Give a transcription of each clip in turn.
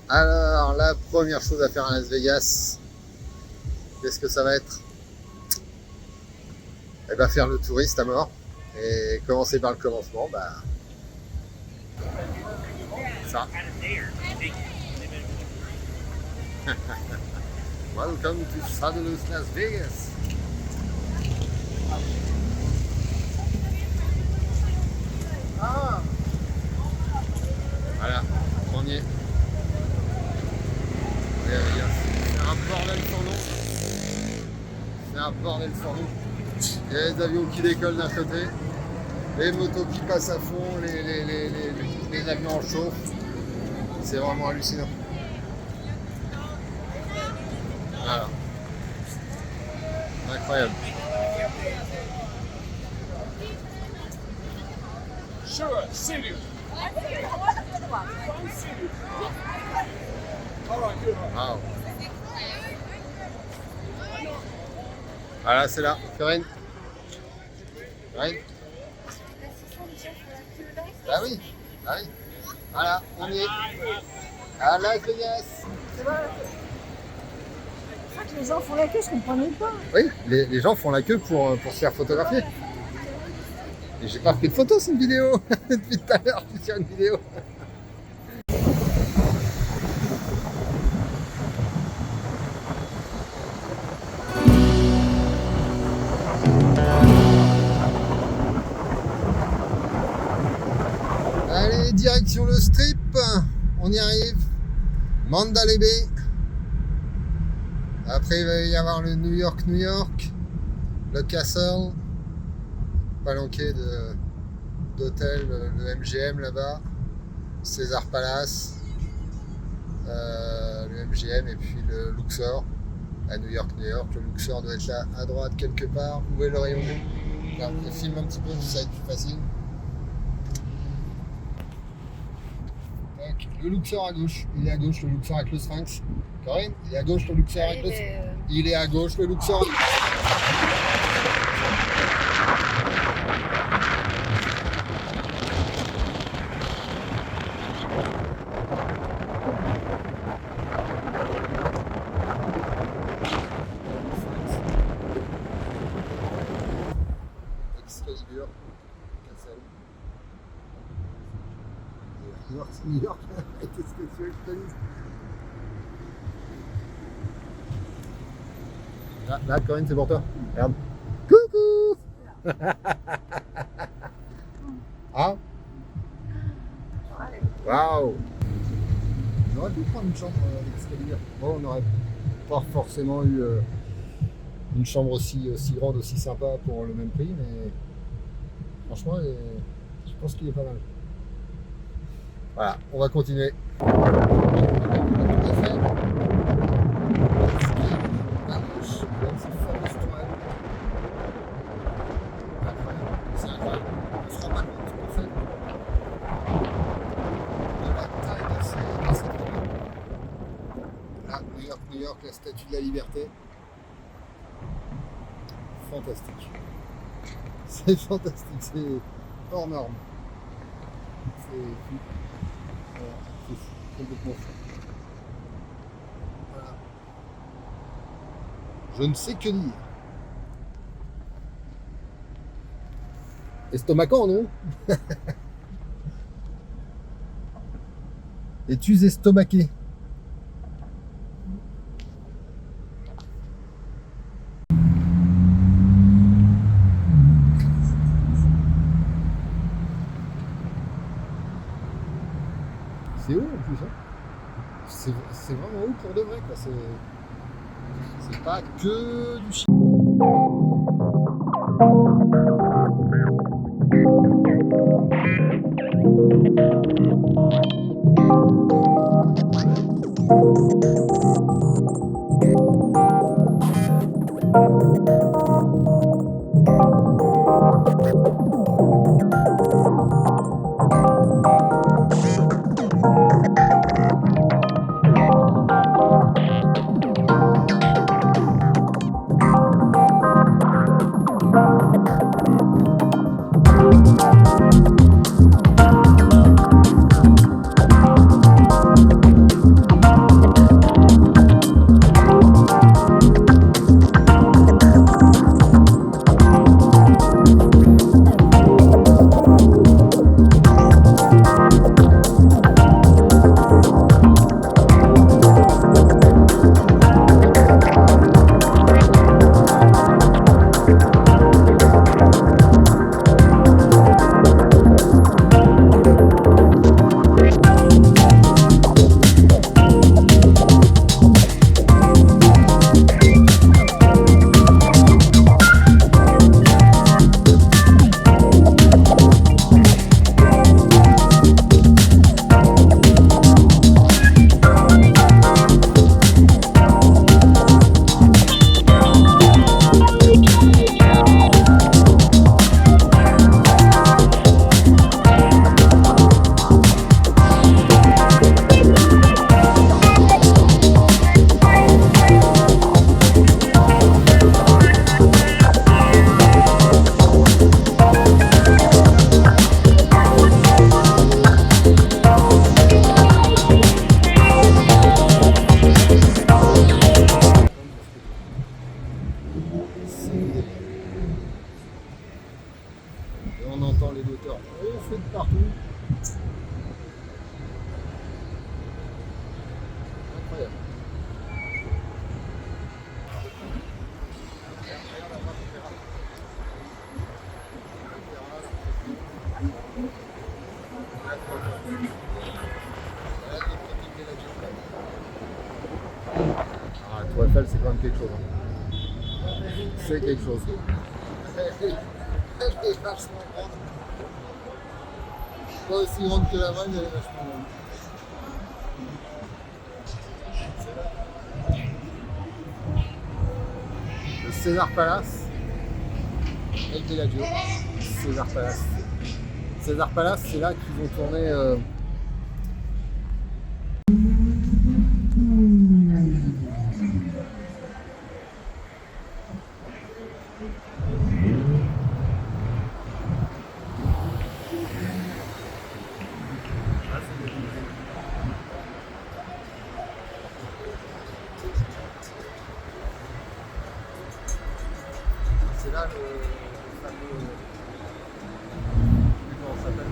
Alors, la première chose à faire à Las Vegas, qu'est-ce que ça va être? Eh ben, faire le touriste à mort. Et commencer par le commencement, bah, ça. Welcome to Fabulous Las Vegas. Ah. Voilà, on y est. C'est un bordel sans nom. C'est un bordel sans nom. Il y a les avions qui décollent d'un côté, les motos qui passent à fond, les avions en chauffe. C'est vraiment hallucinant. Voilà. Incroyable. Sure, see you. Wow. Voilà, c'est là. Corinne. Corinne. Ah oui. Ah oui. Voilà, on y est. À Las Vegas. C'est vrai que les gens font la queue, je comprenais pas. Oui, les gens font la queue pour se faire photographier. Et j'ai pas pris de photo, c'est une vidéo. Depuis tout à l'heure, je suis sur une vidéo. Allez, direction le strip. On y arrive. Mandalay Bay. Après, il va y avoir le New York, le Castle, palanqué d'hôtel, le MGM là-bas, César Palace, le MGM et puis le Luxor, à New York. Le Luxor doit être là à droite quelque part. Où est le rayon? Là, je filme un petit peu, ça va être plus facile. Donc, le Luxor à gauche, il est à gauche, le Luxor avec le Sphinx. Corinne, il est à gauche le Luxor avec le Sphinx. Il est à gauche le Luxor. Excalibur, Castle. New York, c'est New York. Qu'est-ce que tu veux que je te dise? Là, Corinne, c'est pour toi. Regarde. Coucou. Ah. Waouh. On aurait pu prendre une chambre avec Excalibur. Bon, on n'aurait pas forcément eu une chambre aussi grande, aussi sympa pour le même prix, mais franchement, je pense qu'il est pas mal. Voilà, on va continuer. C'est incroyable. On se rend pas compte en fait de la taille de cette ville. Là, New York, la Statue de la Liberté. Fantastique. C'est fantastique, c'est hors norme. C'est fou. Voilà, c'est fou, complètement fou. Voilà. Je ne sais que dire. Estomacant, non? Es-tu estomaqué? C'est haut en plus, hein. C'est vraiment haut pour de vrai, quoi. C'est pas que du chien. Eiffel, c'est quand même quelque chose. Hein. C'est quelque chose. Elle est vachement grande. Pas aussi grande que la mienne, mais elle est vachement grande. Le César Palace. El Bellagio. César Palace. César Palace, c'est là qu'ils ont tourné. C'est là le fameux. Comment ça s'appelle?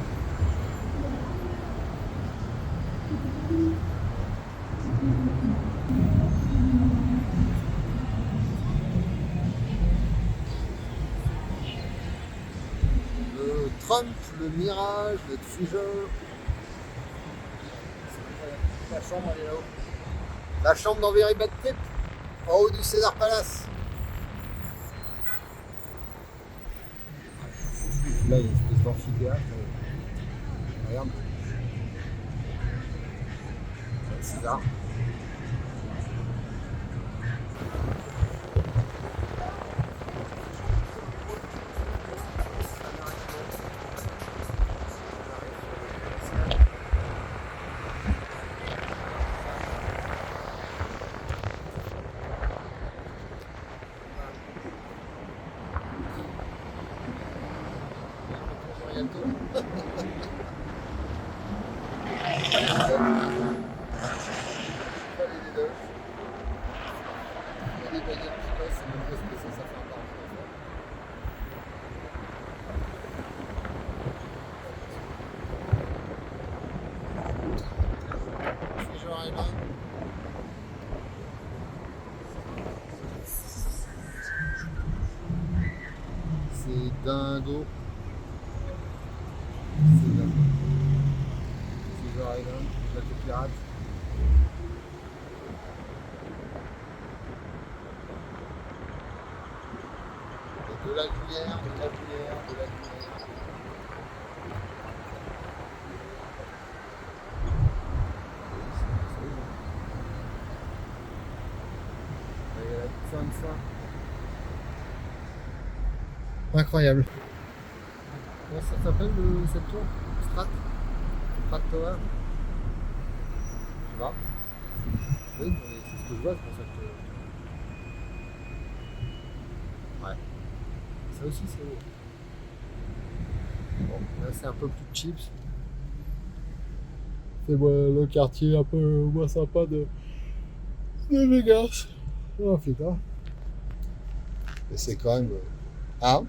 Le Trump, le Mirage, le Treasure. La chambre, elle est là-haut. La chambre dans Very Bad Trip, en haut du César Palace. Là, il y a une espèce d'amphithéâtre. Regarde. César. C'est dingo. C'est dingo. Treasure Island, bateau pirate. De la Gruyère, de la Gruyère, de la Gruyère. Il y a la fin de fin. Incroyable. Comment ça s'appelle cette tour? Strat Tower? Je sais pas. Oui, mais c'est ce que je vois, c'est pour ça que. Ouais. Ça aussi c'est haut. Bon, là c'est un peu plus cheap. C'est le quartier un peu moins sympa de Vegas. Oh putain. Mais c'est quand même. Ah,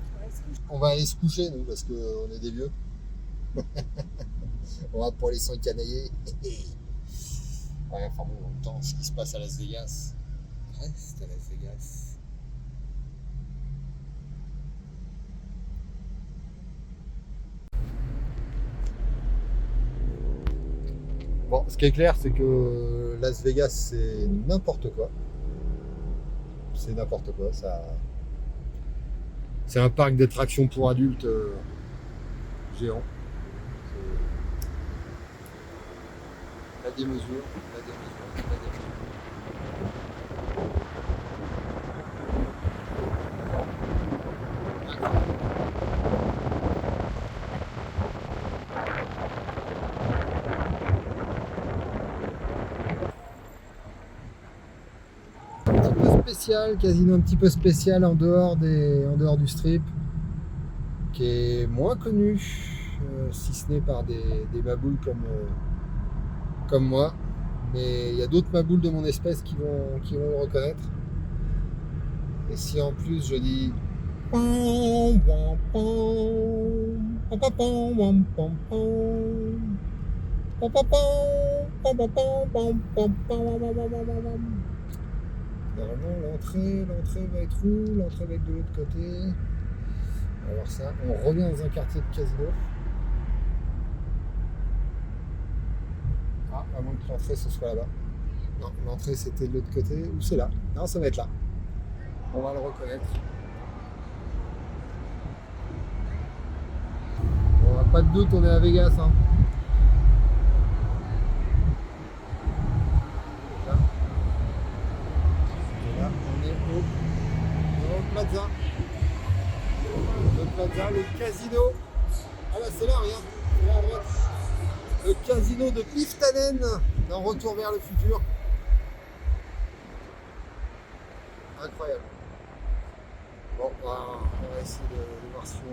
on va aller se coucher nous parce qu'on est des vieux. On va pour aller s'encanailler. Ouais, enfin bon, en même temps, ce qui se passe à Las Vegas reste à Las Vegas. Bon, ce qui est clair, c'est que Las Vegas, c'est n'importe quoi. C'est n'importe quoi, ça. C'est un parc d'attractions pour adultes géant. La démesure, la démesure, la démesure. Un petit peu spécial, casino un petit peu spécial en dehors du strip, qui est moins connu, si ce n'est par des maboules comme moi. Mais il y a d'autres maboules de mon espèce qui vont le reconnaître. Et si en plus je dis normalement l'entrée va être où? L'entrée va être de l'autre côté. On va voir ça. On revient dans un quartier de casino. Ah, à moins que l'entrée ce soit là-bas. Non, l'entrée c'était de l'autre côté. Ou c'est là. Non, ça va être là. On va le reconnaître. Bon, pas de doute, on est à Vegas. Hein. Là, on est devant le plaza. Le plaza, le casino. Ah là, c'est là, regarde. C'est là à droite. Le casino de Biff Tannen dans Retour vers le futur. Incroyable. Bon, on va essayer de voir si on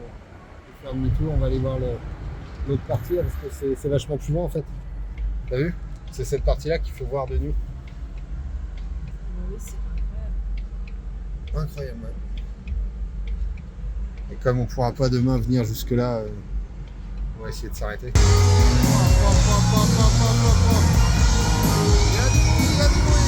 peut faire demi-tour. On va aller voir l'autre partie là, parce que c'est vachement plus loin en fait. T'as vu? C'est cette partie-là qu'il faut voir de nuit. Oui, c'est incroyable. Incroyable, ouais. Et comme on ne pourra pas demain venir jusque-là, on va essayer de s'arrêter. Il y a du bruit.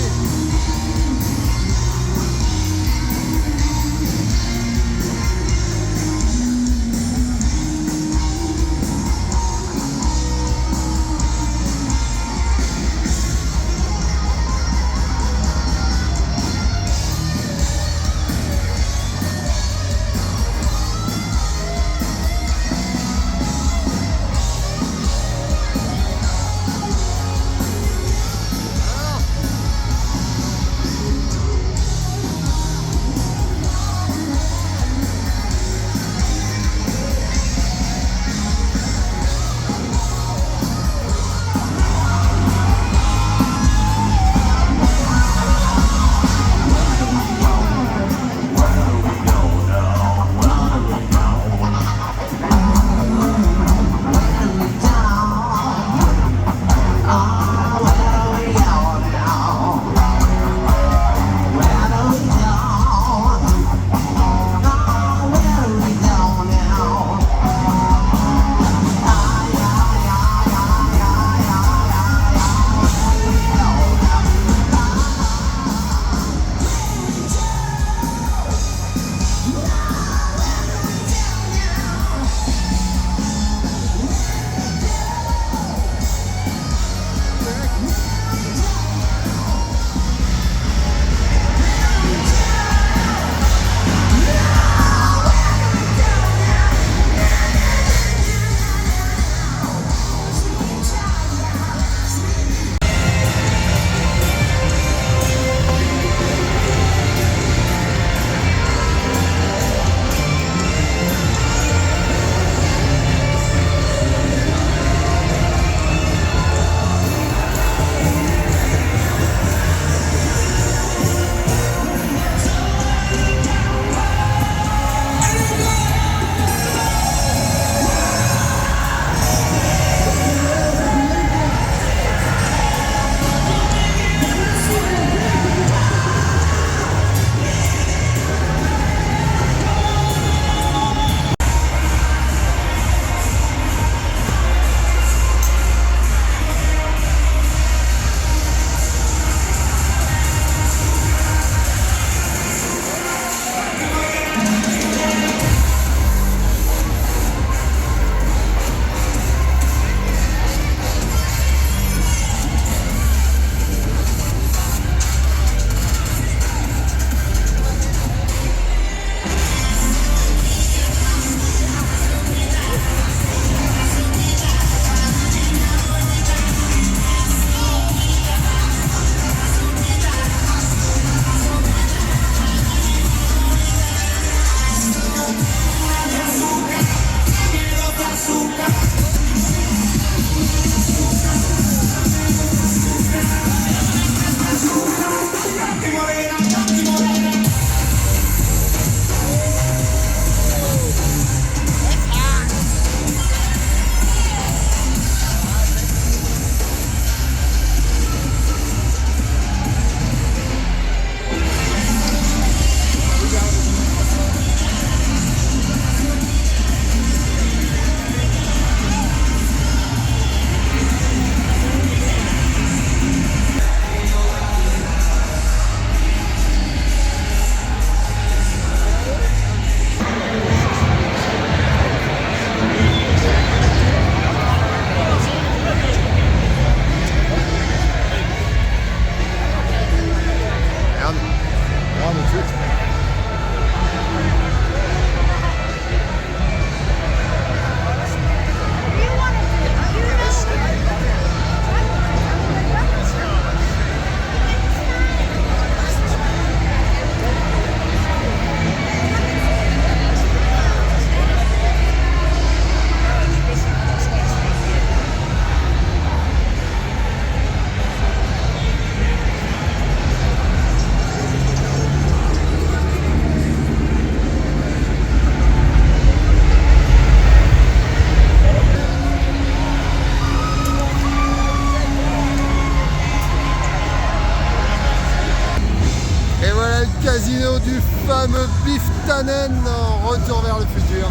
casino du fameux Beef Tannen en Retour vers le futur.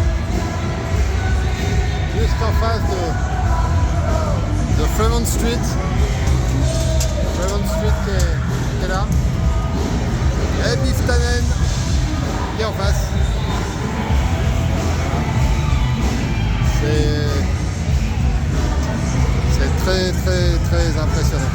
Juste en face de Fremont Street. Fremont Street qui est là. Et Beef Tannen qui est en face. C'est très très très impressionnant.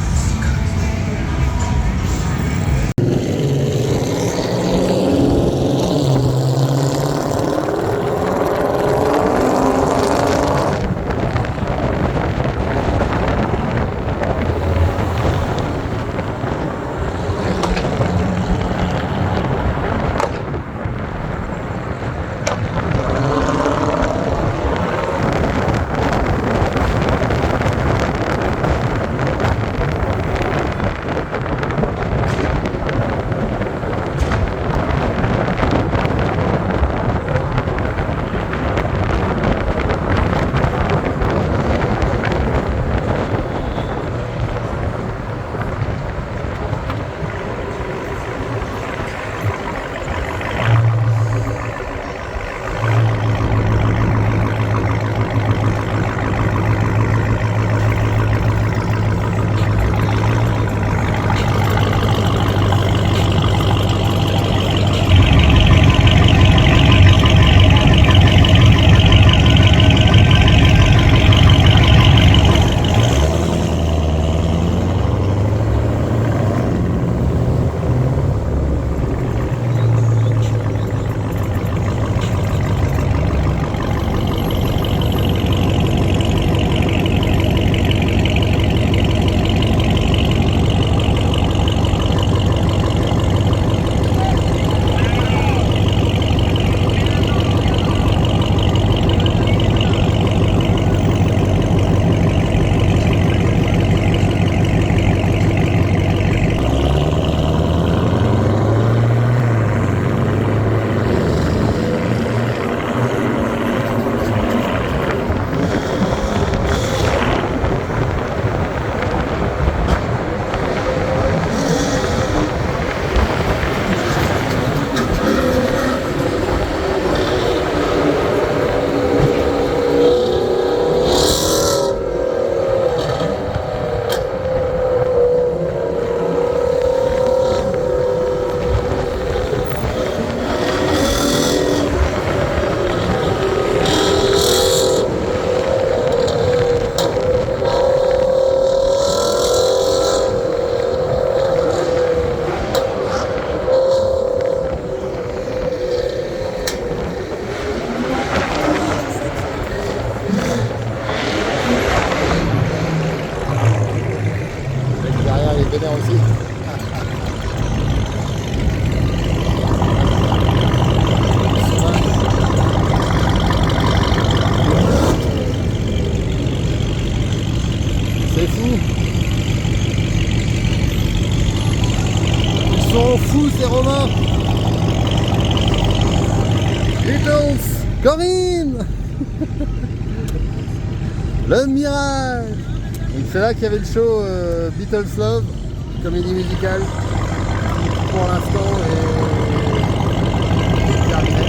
Aussi. C'est fou. Ils sont fous ces Romains. Beatles, Corinne. Le mirage. Donc c'est là qu'il y avait le show Beatles Love, comédie musicale, qui pour l'instant est terminée.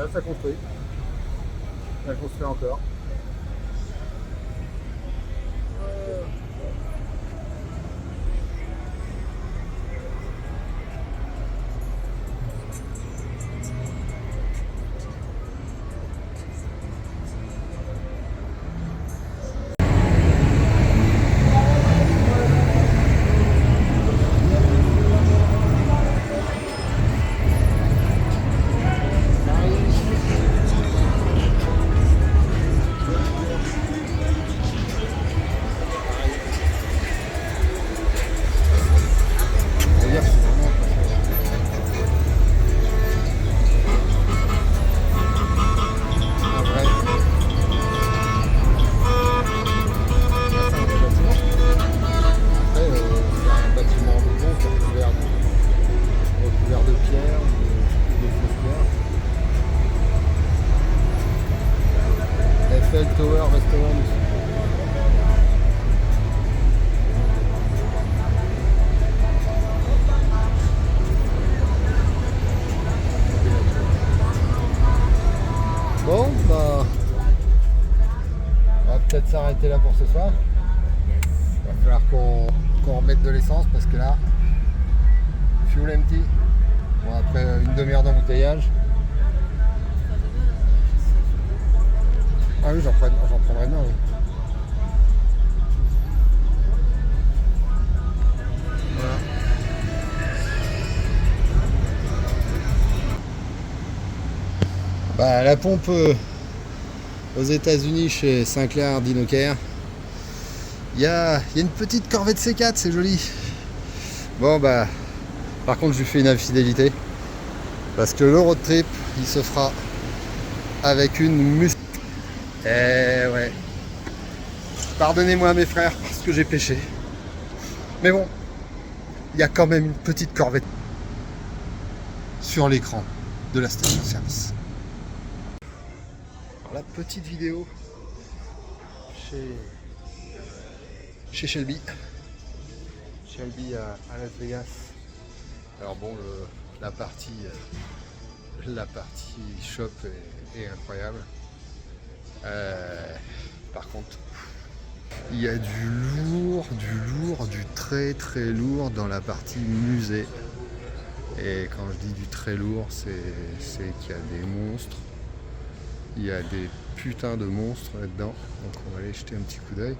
Là, ça construit. Ça construit encore. Tower Restaurant. Bon, bah, on va peut-être s'arrêter là pour ce soir. Il va falloir qu'on remette de l'essence parce que là, fuel empty. Bon, après une demi-heure d'embouteillage. Ah oui, j'en prendrai bien. Oui. Voilà. Bah, la pompe aux États-Unis chez Sinclair Dinoker, il y a une petite Corvette C4, c'est joli. Bon bah, par contre je lui fais une infidélité parce que le road trip il se fera avec une Mustang. Eh ouais. Pardonnez-moi mes frères parce que j'ai péché. Mais bon, il y a quand même une petite Corvette sur l'écran de la station service. Alors, la petite vidéo chez Shelby. Shelby à Las Vegas. Alors bon, la partie shop est incroyable. Par contre, il y a du lourd, du très très lourd dans la partie musée. Et quand je dis du très lourd, c'est qu'il y a des monstres. Il y a des putains de monstres là-dedans. Donc on va aller jeter un petit coup d'œil.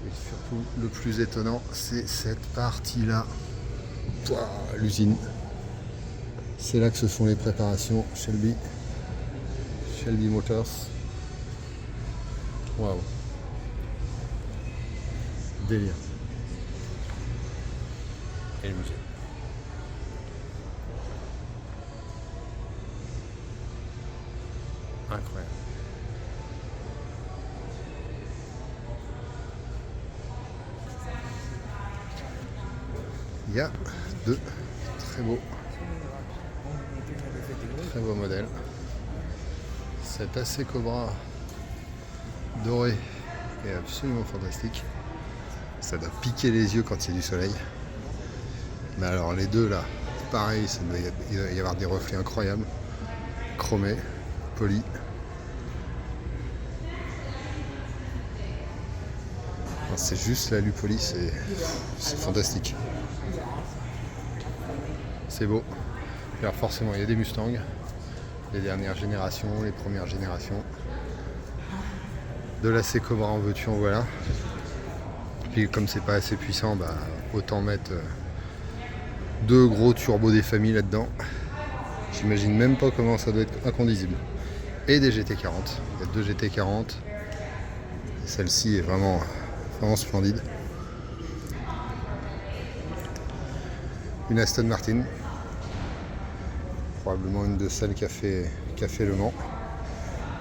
Et surtout, le plus étonnant, c'est cette partie-là. L'usine. C'est là que se font les préparations Shelby Motors. Waouh. Délire. Et le musée. Incroyable. Il y a deux très beaux modèles. Cet AC Cobra doré est absolument fantastique. Ça doit piquer les yeux quand il y a du soleil. Mais alors les deux là, pareil, il doit y avoir des reflets incroyables. Chromés, polis. C'est juste l'alu poli, c'est fantastique. C'est beau. Alors forcément il y a des Mustangs, les dernières générations, les premières générations. De l'AC Cobra en veux-tu en voilà. Puis comme c'est pas assez puissant, bah, autant mettre deux gros turbos des familles là-dedans. J'imagine même pas comment ça doit être inconduisible. Et des GT40. Il y a deux GT40. Et celle-ci est vraiment splendide. Une Aston Martin. Probablement une de celles qui a fait Le Mans.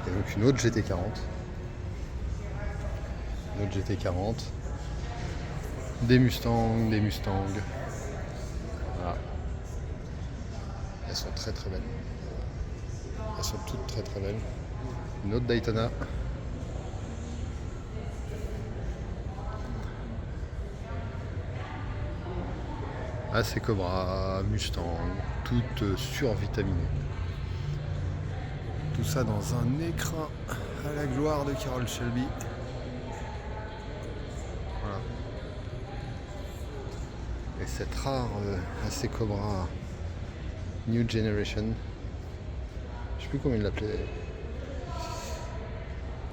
Et donc une autre GT40. Une autre GT40. Des Mustangs. Voilà. Elles sont très très belles. Elles sont toutes très très belles. Une autre Daytona. AC Cobra, Mustang, toutes survitaminées. Tout ça dans un écrin à la gloire de Carroll Shelby. Voilà. Et cette rare AC Cobra New Generation, je sais plus comment il l'appelait,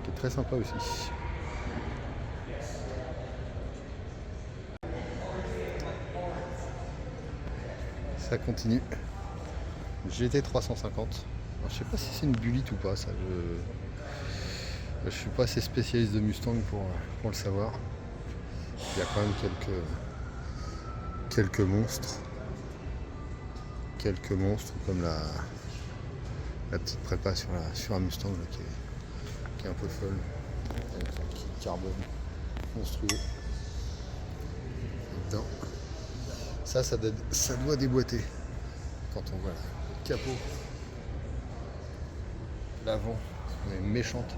qui est très sympa aussi. Ça continue. GT 350. Alors, je sais pas si c'est une bulite ou pas, ça. Je suis pas assez spécialiste de Mustang pour le savoir. Il y a quand même quelques monstres. Quelques monstres comme la petite prépa sur un Mustang là, qui est un peu folle. Avec un kit carbone monstrueux. Et dedans. Ça doit déboîter quand on voit le capot. L'avant, elle est méchante.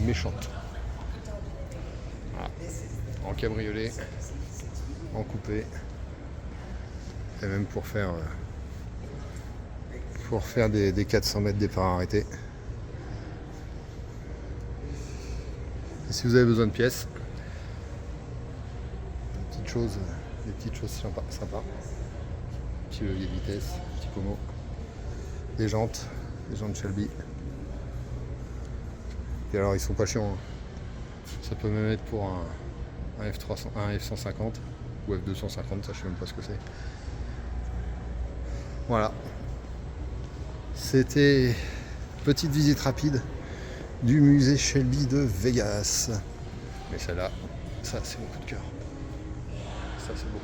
Méchante. Voilà. En cabriolet, en coupé. Et même pour faire des 400 mètres départ arrêté. Et si vous avez besoin de pièces, des petites choses sympas. Petit levier de vitesse, petit pommeau, des jantes Shelby. Et alors ils sont pas chiants, hein. Ça peut même être pour un F300, un F150 ou F250, ça je sais même pas ce que c'est. Voilà. C'était petite visite rapide du musée Shelby de Vegas. Mais celle-là, ça c'est mon coup de cœur. Ça c'est beau.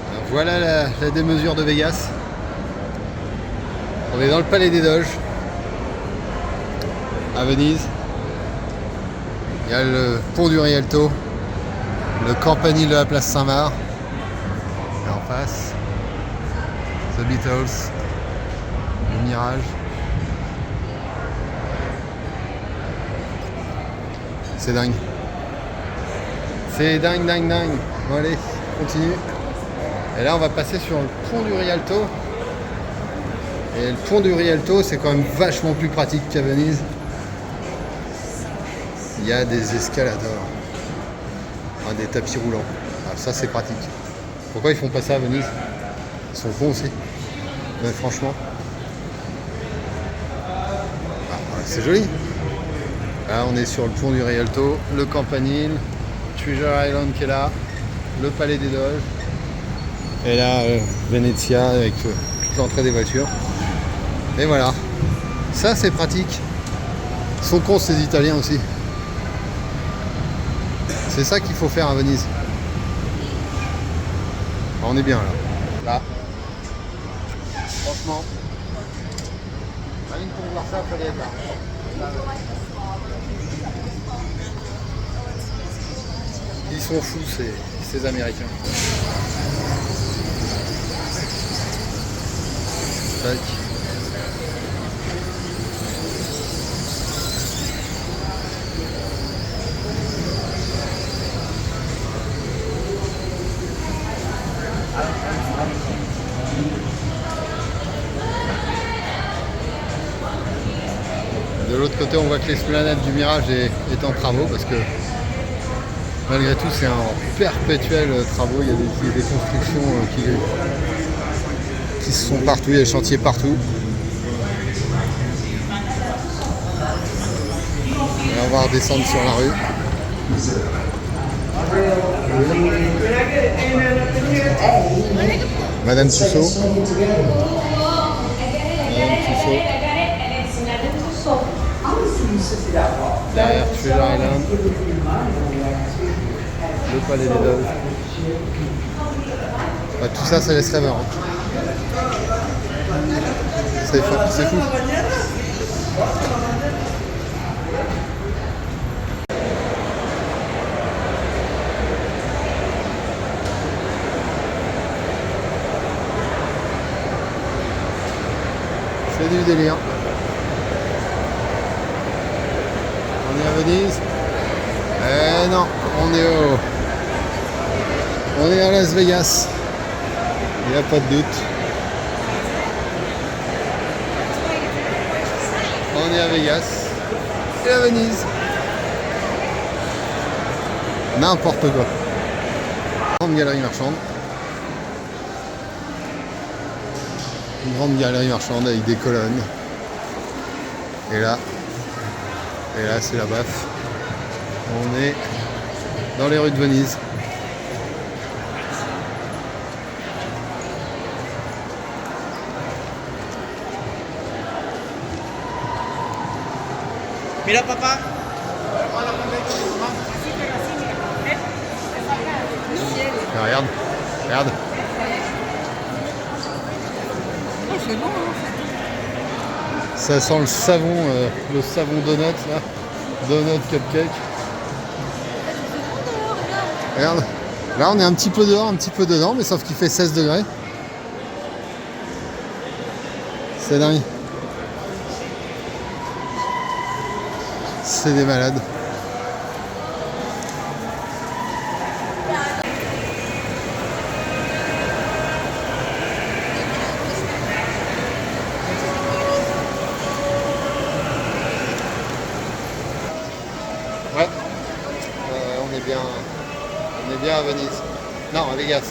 Alors, voilà la démesure de Vegas. On est dans le palais des Doges à Venise. Il y a le pont du Rialto, le campanile de la place Saint-Marc. Et en face, The Beatles. Le Mirage. C'est dingue. C'est dingue. Bon allez, continue. Et là on va passer sur le pont du Rialto. Et le pont du Rialto c'est quand même vachement plus pratique qu'à Venise. Il y a des escaladors. Des tapis roulants. Alors ça c'est pratique. Pourquoi ils font pas ça à Venise? Ils sont cons aussi. Mais franchement. C'est joli. Là on est sur le pont du Rialto, le campanile, Treasure Island qui est là, le palais des Doges, et là Venezia avec toute l'entrée des voitures. Et voilà, ça c'est pratique. Ils sont cons ces Italiens aussi. C'est ça qu'il faut faire à Venise. On est bien là. Là. Franchement. Rien que pour voir ça, il fallait être là. Ils sont fous ces Américains. Tac. De l'autre côté, on voit que l'esplanade du Mirage est en travaux parce que malgré tout, c'est en perpétuel travaux. Il y a des constructions qui sont partout, il y a des chantiers partout. Et on va redescendre sur la rue. Madame Tussaud. Derrière Treasure Island, le palais des Doges. Bah, tout ça, ça laisse rêveur. C'est fou. C'est du délire. On est à Venise. Ouais, non, on est à Las Vegas. Il n'y a pas de doute. On est à Vegas et à Venise. N'importe quoi. Grande galerie marchande. Une grande galerie marchande avec des colonnes. Et là c'est la baffe. On est dans les rues de Venise. Mira, papá. Ah, regarde, regarde. Oh, c'est bon, hein. Ça sent le savon donut là. Donut cupcake. Regarde. Là on est un petit peu dehors, un petit peu dedans, mais sauf qu'il fait 16 degrés. C'est dingue. C'est des malades. Ouais. On est bien à Venise. Non, à Vegas.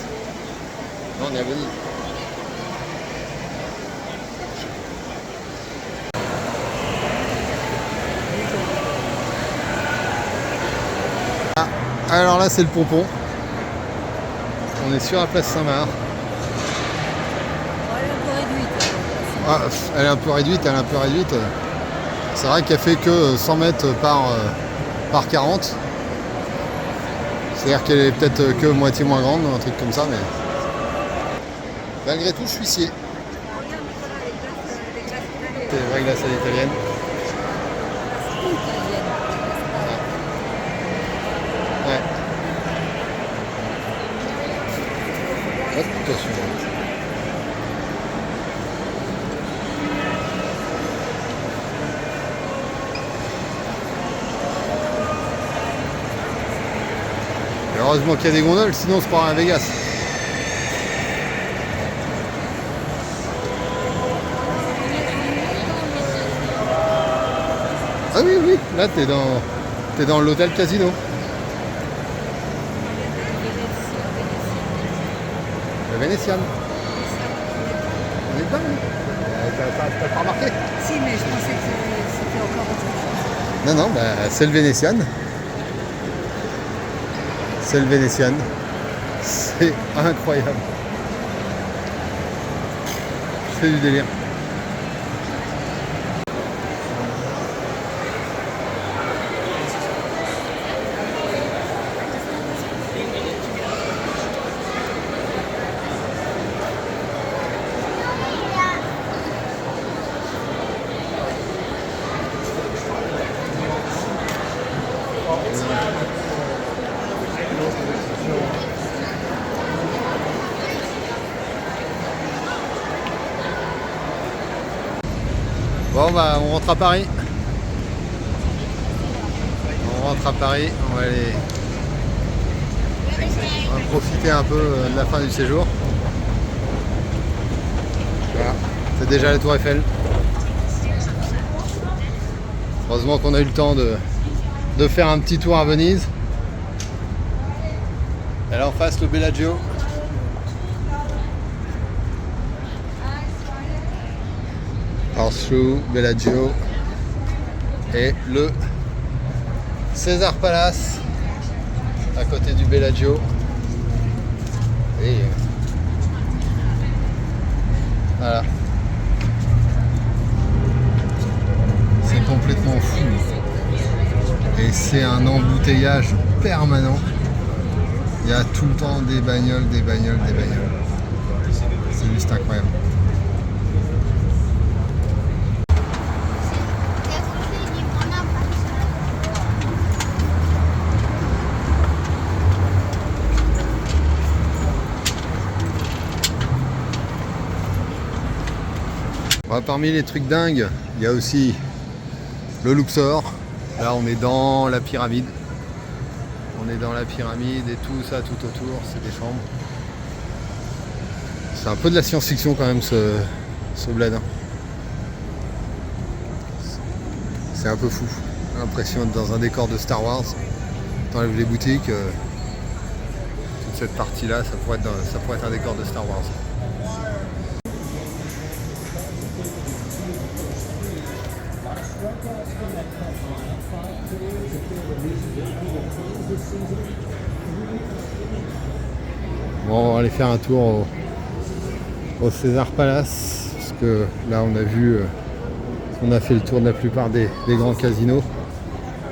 Non, on est à Venise. Ah, alors là, c'est le pompon. On est sur la place Saint-Marc. Elle est un peu réduite. Ah, elle est un peu réduite, C'est vrai qu'elle fait que 100 mètres par 40. C'est-à-dire qu'elle est peut-être que moitié moins grande, un truc comme ça, mais malgré tout, je suis scié. C'est les vraies glaces à l'italienne. Ouais. Attention. Et heureusement qu'il y a des gondoles, sinon on se croirait à Vegas. Ah oui, oui, là t'es dans l'hôtel casino. Le Vénétienne. On est dedans, oui. T'as pas remarqué? Si, mais je pensais que c'était encore autre chose. Non, non, bah, c'est le Vénétienne. C'est le Vénétienne. C'est incroyable. C'est du délire. Bon bah on rentre à Paris. On rentre à Paris, on va profiter un peu de la fin du séjour. Voilà, c'est déjà la Tour Eiffel. Heureusement qu'on a eu le temps de faire un petit tour à Venise. Et là en face le Bellagio. Horseshoe, Bellagio et le César Palace à côté du Bellagio. Et voilà. C'est complètement fou. Et c'est un embouteillage permanent. Il y a tout le temps des bagnoles, des bagnoles, des bagnoles. C'est juste incroyable. Parmi les trucs dingues, il y a aussi le Luxor. Là, on est dans la pyramide. On est dans la pyramide et tout ça tout autour, c'est des chambres. C'est un peu de la science-fiction quand même ce bled. Hein. C'est un peu fou. J'ai l'impression d'être dans un décor de Star Wars. T'enlèves les boutiques. Toute cette partie-là, ça pourrait être un décor de Star Wars. Bon, on va aller faire un tour au César Palace, parce que là on a vu, on a fait le tour de la plupart des grands casinos.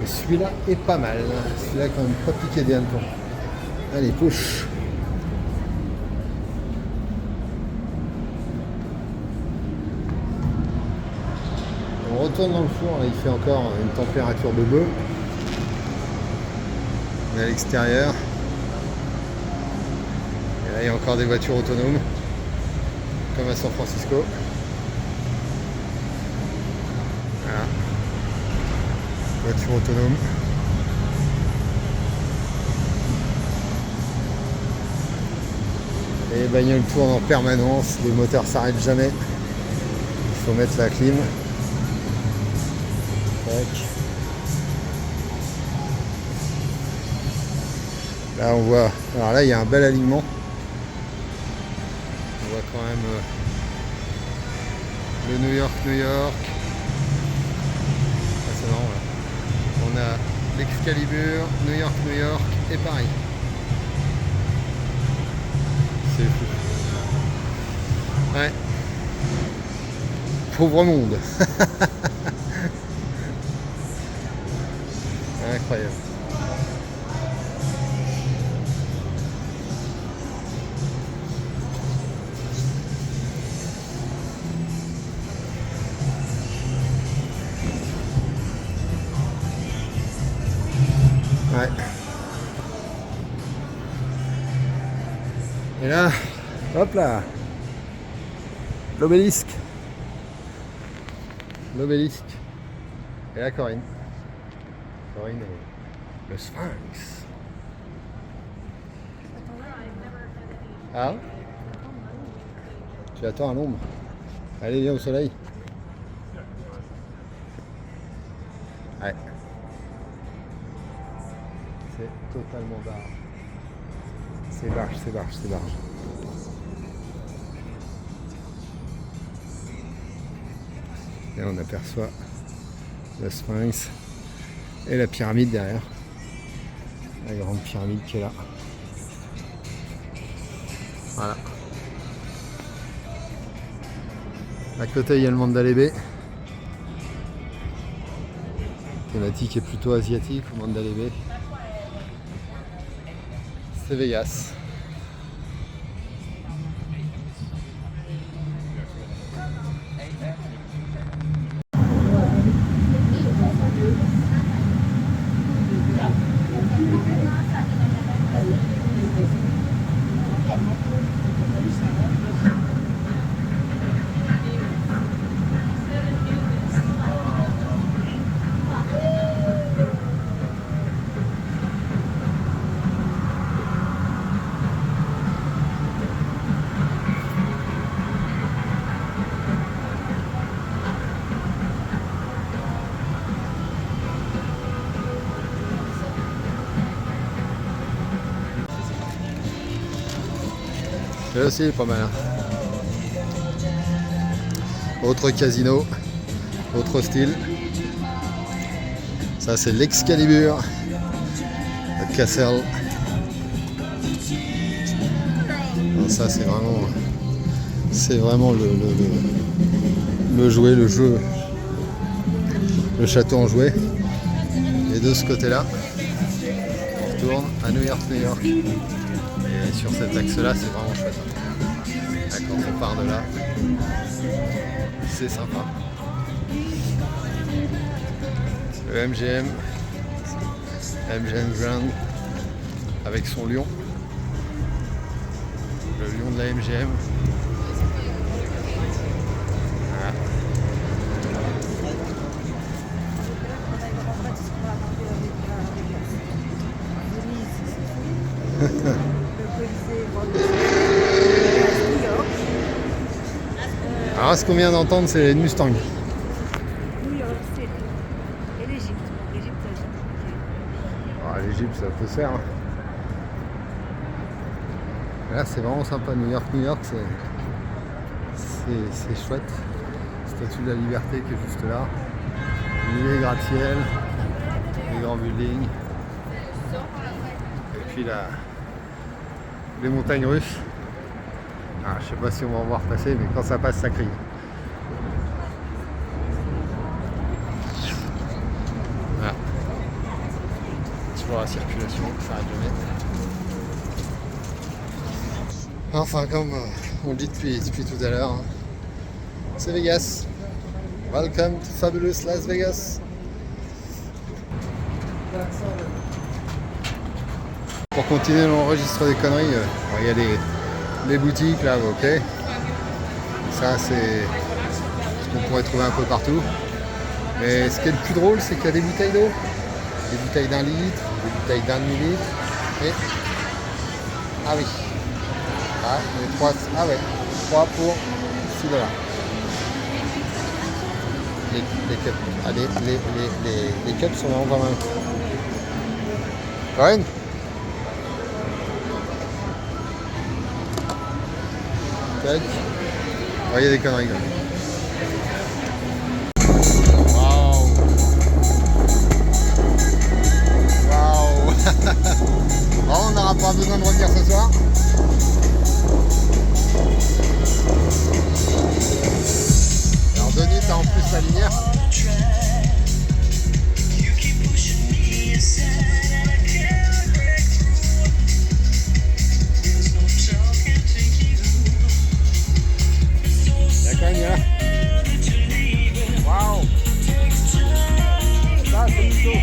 Et celui-là est pas mal, celui-là quand même pas piqué des hannetons. Allez, push. On retourne dans le four, là il fait encore une température de bœuf. On est à l'extérieur. Et là il y a encore des voitures autonomes, comme à San Francisco. Voilà. Voiture autonome. Et les bagnoles tournent en permanence, les moteurs s'arrêtent jamais. Il faut mettre la clim. Tac. Là on voit, alors là il y a un bel alignement. On voit quand même le New York. Ah, c'est marrant là. On a l'Excalibur, New York et Paris. C'est fou. Ouais. Pauvre monde. Incroyable. Ouais. Et là, hop là, l'obélisque. Et là, Corinne et le Sphinx. Ah, tu attends à l'ombre. Allez, viens au soleil. Ouais. C'est totalement barge. C'est barge. Et on aperçoit le Sphinx et la pyramide derrière. La grande pyramide qui est là. Voilà. À côté, il y a le Mandalay Bay. Thématique est plutôt asiatique au Mandalay Bay. C'est Vegas. Celui-là aussi il est pas mal. Hein. Autre casino, autre style. Ça c'est l'Excalibur, le Castle. Alors ça c'est vraiment le jouet, le jeu, le château en jouet. Et de ce côté-là, on retourne à New York. Et sur cet axe-là, c'est vraiment chouette. Là, quand on part de là, c'est sympa. Le MGM Grand avec son lion. Le lion de la MGM. Voilà. Là, ce qu'on vient d'entendre, c'est une Mustang. New York City. Et l'Égypte. Bon, l'Égypte, Ah, l'Égypte, ça peut se faire. Hein. Là, c'est vraiment sympa. New York, c'est chouette. Statue de la Liberté qui est juste là. Les gratte-ciel, les grands buildings. Et puis là, les montagnes russes. Ah, je sais pas si on va en voir passer, mais quand ça passe, ça crie. Voilà. Tu vois la circulation, ça arrête jamais. Enfin, comme on le dit depuis tout à l'heure, hein, c'est Vegas. Welcome to fabulous Las Vegas. Pour continuer l'enregistre des conneries, il y a les boutiques là, ok. Ça c'est ce qu'on pourrait trouver un peu partout. Mais ce qui est le plus drôle, c'est qu'il y a des bouteilles d'eau. Des bouteilles d'1 litre, des bouteilles d'1 demi-litre. Et... ah oui. Ah, les 3... ah ouais. 3 pour $6. Les cups. Ah, les cups sont vraiment pas mal. Corinne ? Tac. Oh, il y a des conneries quand même. Waouh. Waouh. Bon, on n'aura pas besoin de revenir ce soir. Alors Denis, t'as en plus la lumière. Waouh! Ça, c'est du chaud.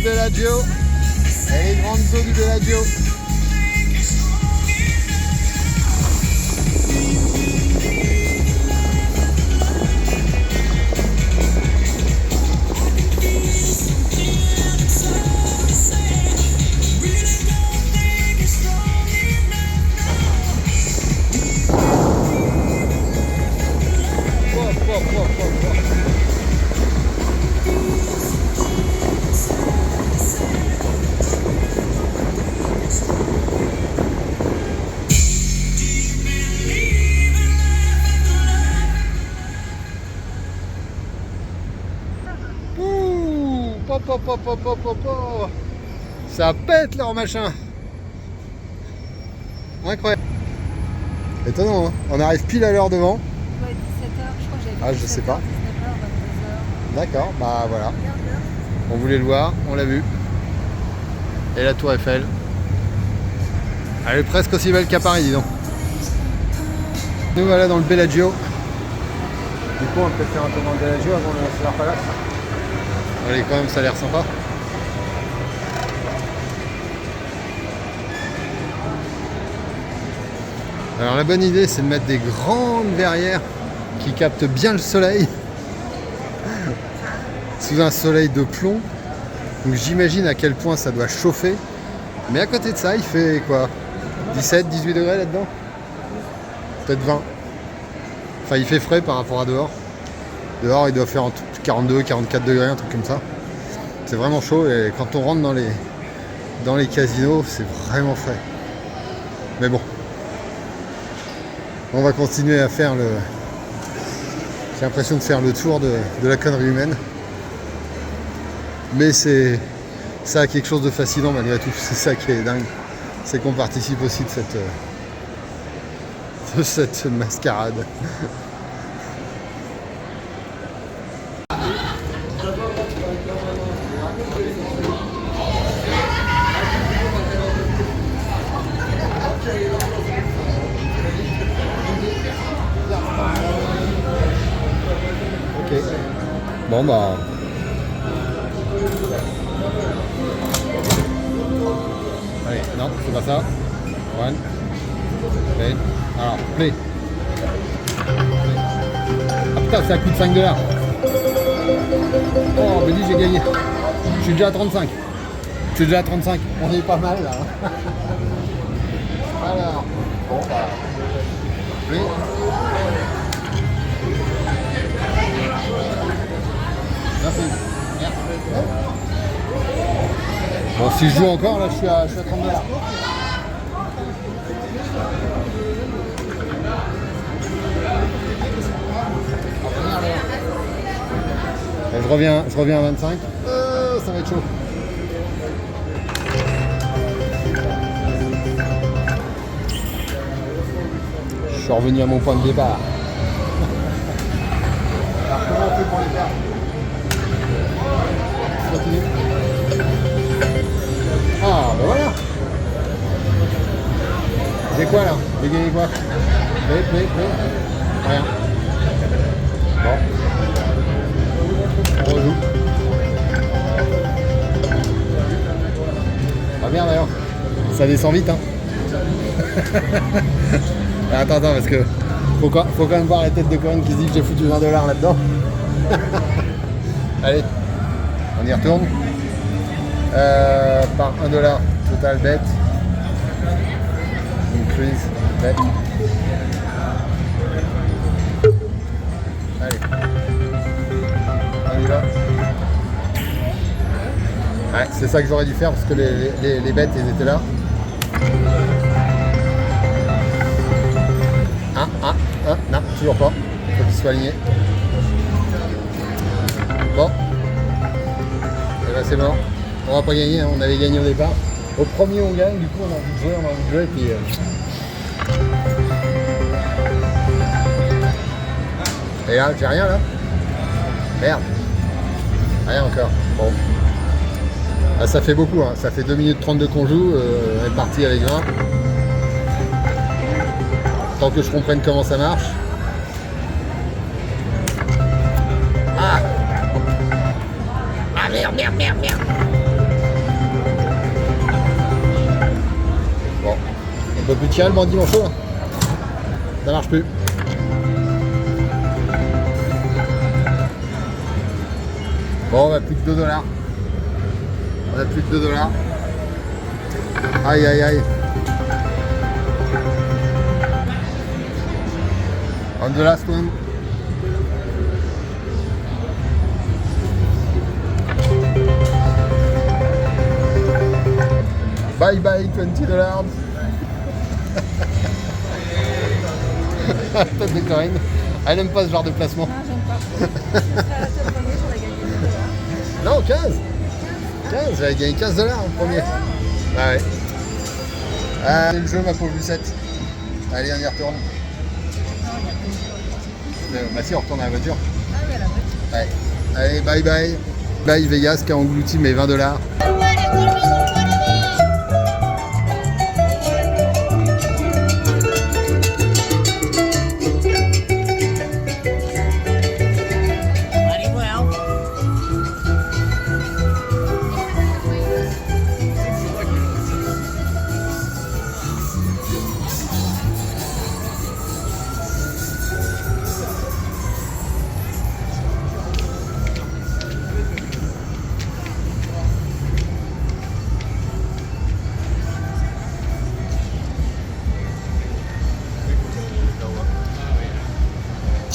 Bellagio et les grandes eaux du Bellagio. hop. Ça pète leur machin. Incroyable. Étonnant, hein. On arrive pile à l'heure devant. Il doit être 17h, je crois que j'avais Ah, dit je sais 17h, pas. 19h, 22h. D'accord, bah voilà. Regarde l'heure. On voulait le voir, on l'a vu. Et la tour Eiffel. Elle est presque aussi belle qu'à Paris, dis donc. Nous voilà dans le Bellagio. Du coup, on va peut-être faire un tour dans le Bellagio avant le Solar Palace. Allez, quand même, ça a l'air sympa. Alors la bonne idée, c'est de mettre des grandes verrières qui captent bien le soleil. Sous un soleil de plomb. Donc j'imagine à quel point ça doit chauffer. Mais à côté de ça, il fait quoi, 17, 18 degrés là-dedans? Peut-être 20. Enfin, il fait frais par rapport à dehors. Dehors, il doit faire entre 42, 44 degrés, un truc comme ça. C'est vraiment chaud et quand on rentre dans les casinos, c'est vraiment frais. Mais bon. On va continuer à faire le... J'ai l'impression de faire le tour de la connerie humaine. Mais ça a quelque chose de fascinant malgré tout. C'est ça qui est dingue. C'est qu'on participe aussi de cette mascarade. Ok. Bon bah... Allez, non, c'est pas ça. One. Play. Alors, play. Ah putain, ça coûte 5 $. Oh, mais dis, j'ai gagné. Je suis déjà à 35. Je suis déjà à 35. On est pas mal là. Alors, bon bah. Play. Merci. Bon, si je joue encore, là, je suis à 30 $. Je reviens à 25. Ça va être chaud. Je suis revenu à mon point de départ. Alors, comment on fait pour les cartes? Continue. Ah, ben voilà. J'ai quoi là? J'ai gagné quoi? Play. Rien. Bon. On rejoue. Ah merde alors. Ça descend vite hein. Attends, parce que faut quand même voir la tête de Corinne qui se dit que j'ai foutu 20 $ là-dedans. Allez, on y retourne. Par 1 $, total bet. Increase bet. Allez. On y va. Ouais, c'est ça que j'aurais dû faire parce que les bêtes ils étaient là. Non, toujours pas. Il faut qu'ils soient alignés. Bon. Et là c'est mort. On va pas gagner, hein. On avait gagné au départ. Au premier on gagne, du coup on a envie de jouer, et puis... Et là, j'ai rien là. Merde. Rien encore. Bon. Ah, ça fait beaucoup, hein. Ça fait 2 minutes 32 qu'on joue. On est parti avec 20. Tant que je comprenne comment ça marche. Ah, merde. Bon. On peut plus tirer le bandit manchot là. Ça marche plus. Bon, on a plus que 2 $. On a plus que 2 $. Aïe. On the last one. Bye 20 $. Tête de Corinne. Elle n'aime pas ce genre de placement. Non, j'aime pas. Ce serait à la top voyage, j'aurais gagné 2 $. Non, 15. 15, j'avais gagné 15 $ en premier. Ah ouais. Ah, c'est le jeu, ma pauvre Lucette. Allez, on y retourne. Bah si, on retourne à la voiture. Ah oui, à la voiture. Ouais. Allez, bye bye. Bye Vegas qui a englouti mes 20 $.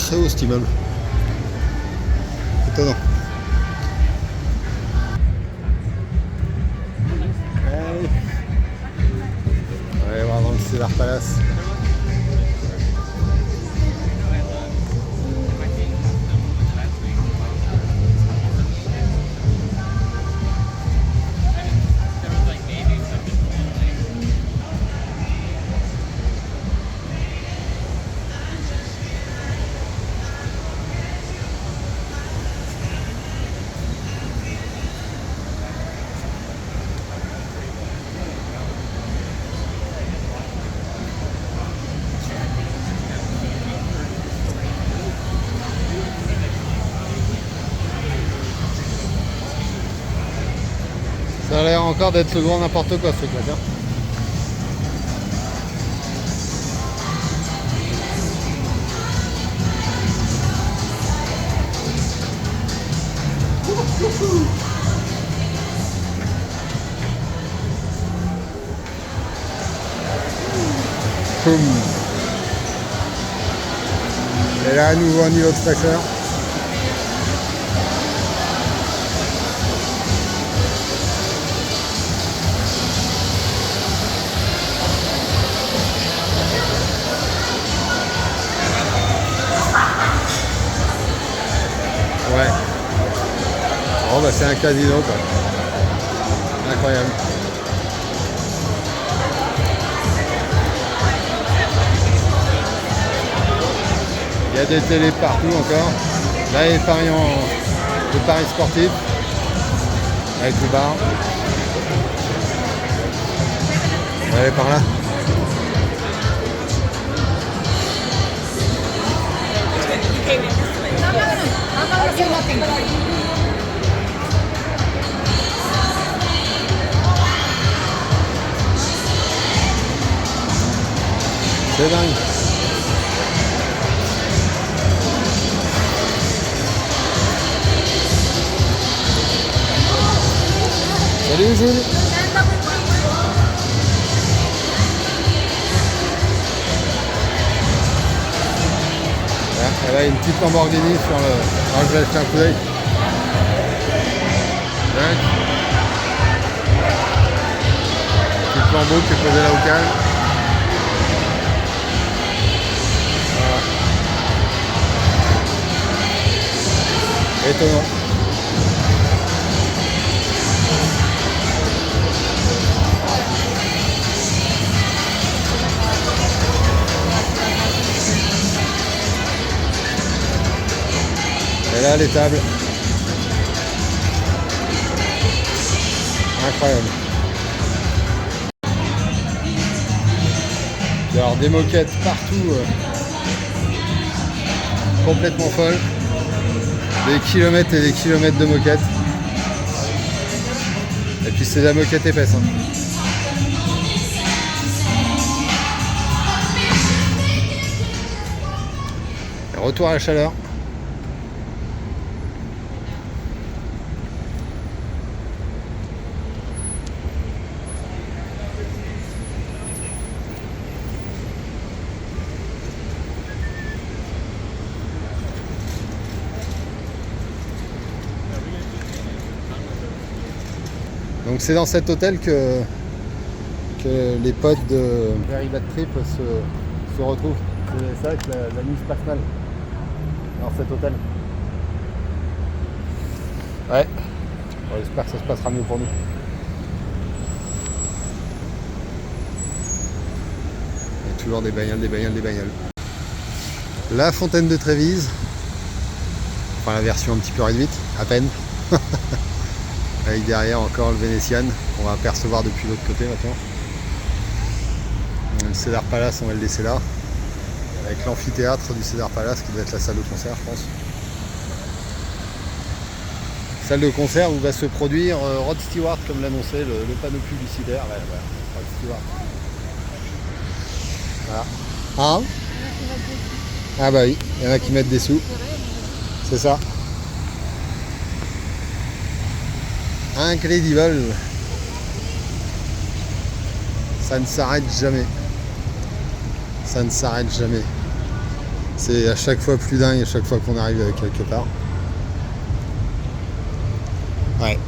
Très haut cet immeuble. Étonnant. Allez voir dans le César Palace. Ça a l'air encore d'être le grand n'importe quoi ce truc là, tiens. Boum. Et là à nouveau un niveau de fraîcheur. Ouais. Oh bah c'est un casino quoi. Incroyable. Il y a des télés partout encore. Là il y a le pari sportif. Avec le bar. On va aller par là. C'est dingue. Salut Jules. Elle a une petite Lamborghini sur le... Ah, je vais acheter un coup d'œil. Petite Lambo qui est posée là au calme. Voilà. Étonnant. Et là, les tables. Incroyable. Il y a alors des moquettes partout. Complètement folles. Des kilomètres et des kilomètres de moquettes. Et puis c'est de la moquette épaisse. Hein. Et retour à la chaleur. Donc c'est dans cet hôtel que les potes de Very Bad Trip se retrouvent. C'est ça que la nuit se passe mal dans cet hôtel. Ouais. On espère que ça se passera mieux pour nous. Il y a toujours des bagnoles. La fontaine de Trévise. Enfin la version un petit peu réduite, à peine. Avec derrière encore le Vénitian, qu'on va apercevoir depuis l'autre côté maintenant. Le Cedar Palace, on va le laisser là. Avec l'amphithéâtre du Cedar Palace qui doit être la salle de concert, je pense. Salle de concert où va se produire Rod Stewart, comme l'annonçait le panneau publicitaire. Ouais, Rod Stewart. Voilà. Hein? Ah bah oui, il y en a qui mettent des sous. C'est ça. Incredible. Ça ne s'arrête jamais. Ça ne s'arrête jamais. C'est à chaque fois plus dingue à chaque fois qu'on arrive quelque part. Ouais.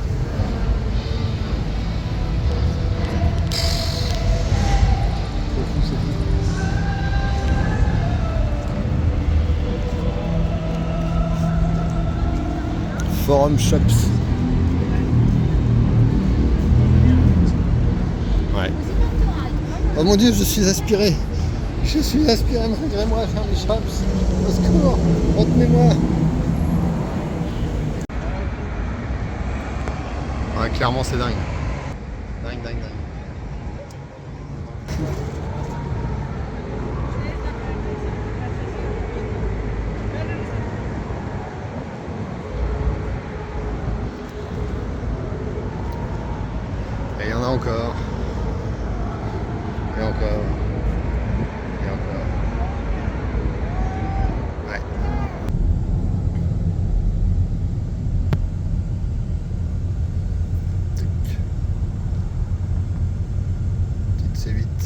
Forum Shops. Ouais. Oh mon Dieu, je suis aspiré. Je suis aspiré malgré moi à faire des shops. Au secours, retenez-moi. Ouais, clairement c'est dingue. Dingue. Et il y en a encore. Et encore. Et encore. Ouais. Petite C8.